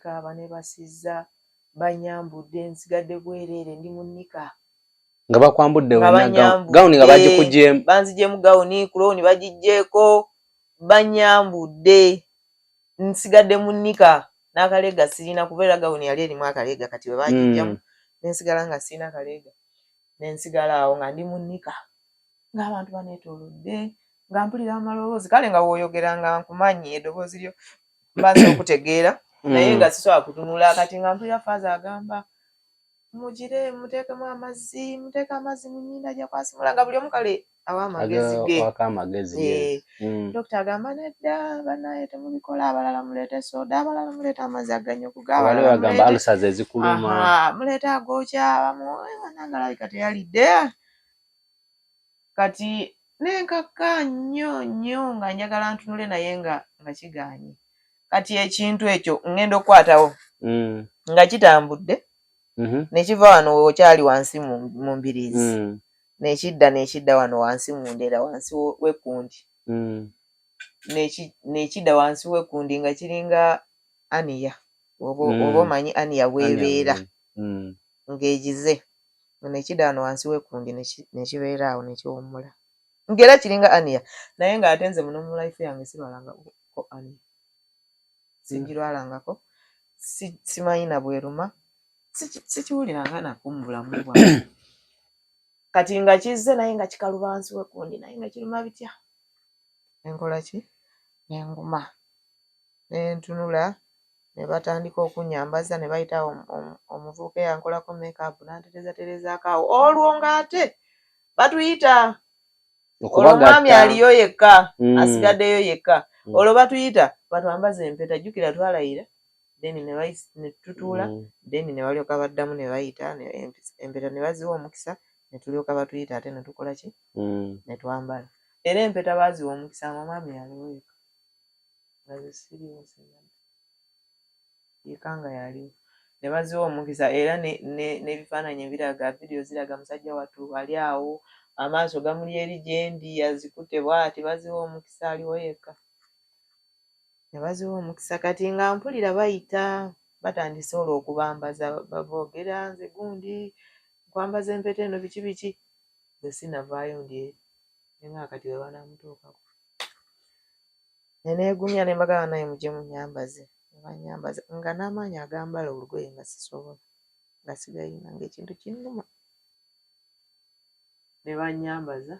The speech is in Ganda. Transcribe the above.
bakaaba ne basiza banyambudde nsigadde bwereere ndi munnika nga bakwambudde wenna gawuni nga bagikugyemu banzigyemu gawuni kulowuni bagijjeeko banyambudde nsigadde munnika n'akaleega sirina kubeera gawuni yali erimu akaleega kati bwe bagijjamu nensigala nga sirina kaleega nensigala awo nga ndi munnika ng'abantu baneetoolodde nga mpulira amaloboozi kale nga wooyogera nga nkumanyi eddoboozi lyo mbanza okutegeera naye nga sisobola kutunula kati nga mpulira faaza agamba mugire muteekemu amazzi muteeke amazzi mu nnyindo ajja kwasimula nga buli omu kale awa amagezi ge dokita agamba nedda banaye temubikola abalala muleete soda abalala muleete amazzi aganya okugabagamba alusaze zikuluma muleete agookya nangalabika teyalidde kati nenkaka nnyo nga njagala ntunule naye nga kiganye kati ekintu ekyo ngenda okukwatawo nga kitambudde nekiva wano okyali wansi mu mbiriizi nekidda wano wansi mu ndeera wansi w'ekkundi nekidda wansi w'ekkundi nga kiringa aniya oba omanyi aniya bwebeera ng'egize nekidda wano wansi w'ekkundi nekibeera awo nekiwummula ng'era kiringa aniya naye ng'ate nze muno mu life yange sirwalangako aniya sigirwalangako simanyi na bweruma sikiwuliranga nako mu bulamu bwange kati nga kizze naye nga kikaluba wansi w'ekkundi naye nga kiruma bitya nenkola ki nenguma nentunula ne batandika okunyambaza ne bayita omuvubuka eyankolako make-up nanterezaterezaako awo olwo ng'ate batuyita olwo mwami aliyo yekka asigaddeyo yekka olwo batuyita batwambaze empeta jjukira twalayira then ne tutuula then ne balyoka baddamu ne bayita empeta ne baziwa omukisa ne tulyoka batuyita ate ne tukola ki ne twambala era empeta baaziwa omukisa mwami yaliwo yekka nga siriiwo yekka nga yaliwo ne baziwa omukisa era n'ebifaananyi ebiraga vidiyo ziraga musajja wattu ali awo amaaso gamuli eri gyendi azikutte bw'ati baziwa omukisa aliwo yekka ne baziwa omukisa kati nga mpulira bayita batandise olwo okubambaza boogera nze gundi nkwambaza empeta eno biki nze sinavaayo ndi eri nga kati we banaamutuukako neneegumya ne mbagamba naye mugye munyambaze ne banyambaza nga n'amaanyi agambala olugoye nga sisobola nga sigayina ng'ekintu kinnuma ne banyambaza